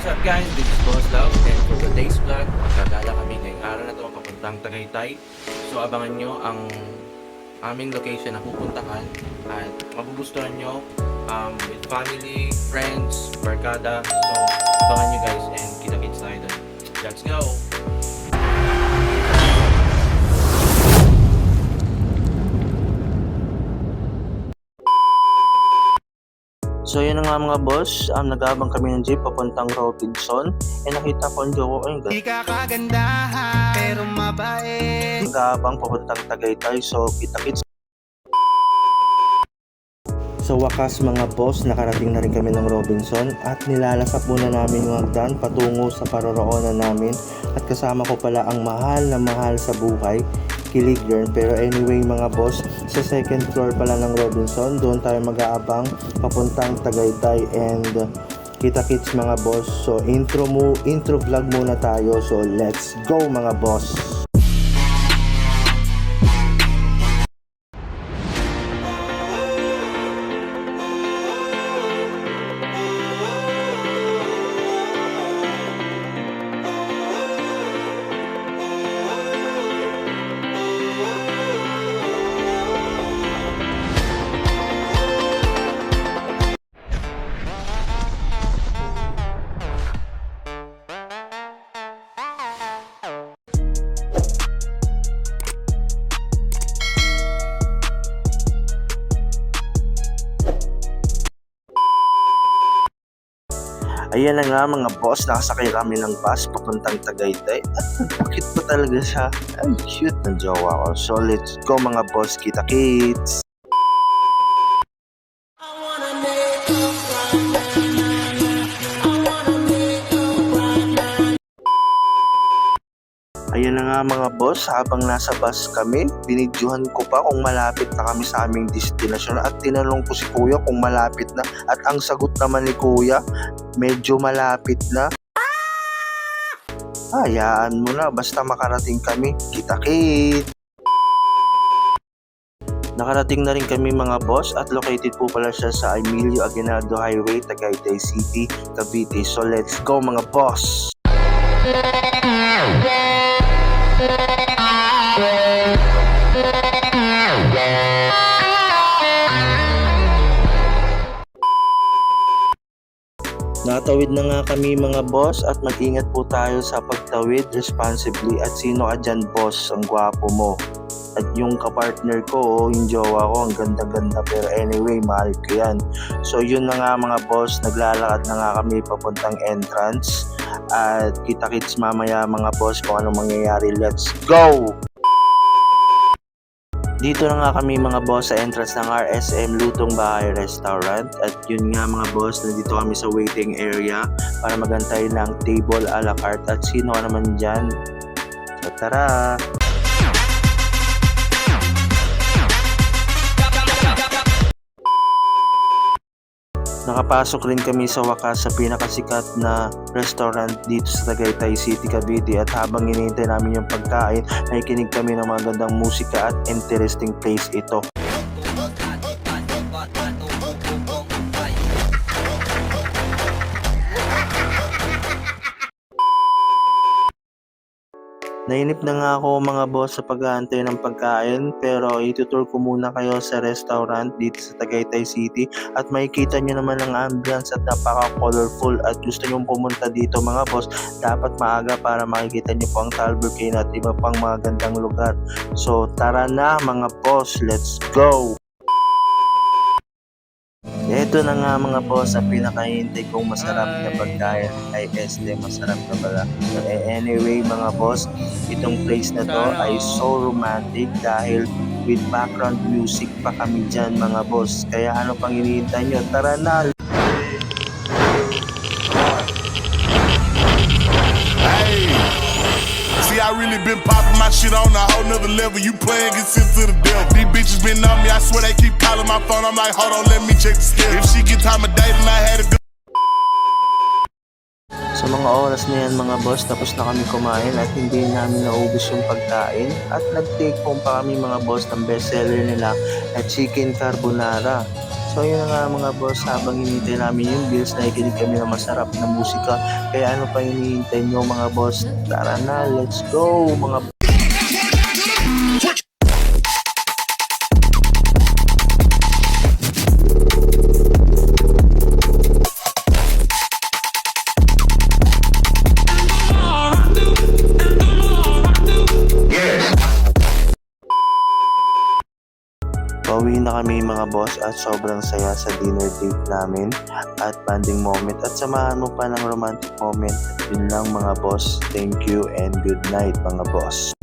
What's up guys, this is Boss Love and for today's vlog, magkagala kami ngayong araw na ito papuntang Tagaytay. So abangan nyo ang aming location na pupuntahan at magugustuhan nyo with family, friends, barkada. So abangan nyo guys and kita-kits tayo doon. Let's go! So yun na nga mga boss, nag-aabang kami ng jeep papuntang Robinson. Nakita ko ang jowa ko, Di ka kagandahan, pero mabait. nag-aabang papuntang Tagaytay, so kita-kits. So wakas mga boss, nakarating na rin kami ng Robinson at nilalasap muna namin yung hagdan patungo sa paroroonan namin. At kasama ko pala ang mahal na mahal sa buhay, Kilig Girl. Pero anyway mga boss, sa second floor pala ng Robinson, doon tayo mag-aabang papuntang Tagaytay and kita-kits mga boss. So intro vlog muna tayo, so let's go mga boss. Ayan na nga mga boss, nakasakay kami ng bus papuntang Tagaytay at nagpakit pa talaga siya. Ang cute ng jowa ko. So let's go mga boss, kita-kits! Ayan na nga mga boss, habang nasa bus kami, binidyohan ko pa kung malapit na kami sa aming destinasyon at tinanong ko si kuya kung malapit na at ang sagot naman ni kuya, medyo malapit na. Hayaan mo na, basta makarating kami, kita-kit! Nakarating na rin kami mga boss at located po pala siya sa Emilio Aguinaldo Highway, Tagaytay City, Cavite. So let's go mga boss! Natawid na nga kami mga boss at mag-ingat po tayo sa pagtawid responsibly. At sino ka dyan boss, ang gwapo mo. At yung kapartner ko, yung jowa ko, ang ganda-ganda, pero anyway, mahal ko yan. So yun na nga mga boss, naglalakad na nga kami papuntang entrance. At kita-kits mamaya mga boss kung anong mangyayari. Let's go! Dito na nga kami mga boss sa entrance ng RSM Lutong Bahay Restaurant. At yun nga mga boss, nandito kami sa waiting area para magantay ng table a la carte. At sino ka naman dyan? So tara! Nakapasok rin kami sa wakas sa pinakasikat na restaurant dito sa Tagaytay City, Cavite. At habang hinihintay namin yung pagkain, nakikinig kami ng mga gandang musika at interesting place ito. Nainip na nga ako mga boss sa pag-aantay ng pagkain, pero itutur ko muna kayo sa restaurant dito sa Tagaytay City at makikita nyo naman ang ambience at napaka-colorful. At gusto nyo pumunta dito mga boss, dapat maaga para makikita nyo po ang Talbot Cave at iba pang mga gandang lugar. So tara na mga boss, let's go! Ito na nga mga boss, ang pinakahintay kong masarap na pagkain ay masarap na pala. So, anyway mga boss, itong place na to ay so romantic dahil with background music pa kami dyan mga boss. Kaya ano pang hinihintay nyo? Tara na! See, I really been popping my shit on a whole nother level. You playing get sent to the devil. These bitches been on me, I swear they keep calling my phone. I'm like, hold on, let me check the schedule. If she get time of day, then I had a good. Sa mga oras na yan mga boss, tapos na kami kumain at hindi namin naubos yung pagkain. At nag-take home pa kami mga boss ng bestseller nila na chicken carbonara. So yun na nga mga boss, habang hinihintay namin yung bills, nakikinig kami ng masarap na musika. Kaya ano pa hinihintay nyo mga boss? Tara na, let's go mga Pauwi na kami mga boss at sobrang saya sa dinner date namin at bonding moment at samahan mo pa ng romantic moment. Yun lang mga boss. Thank you and good night mga boss.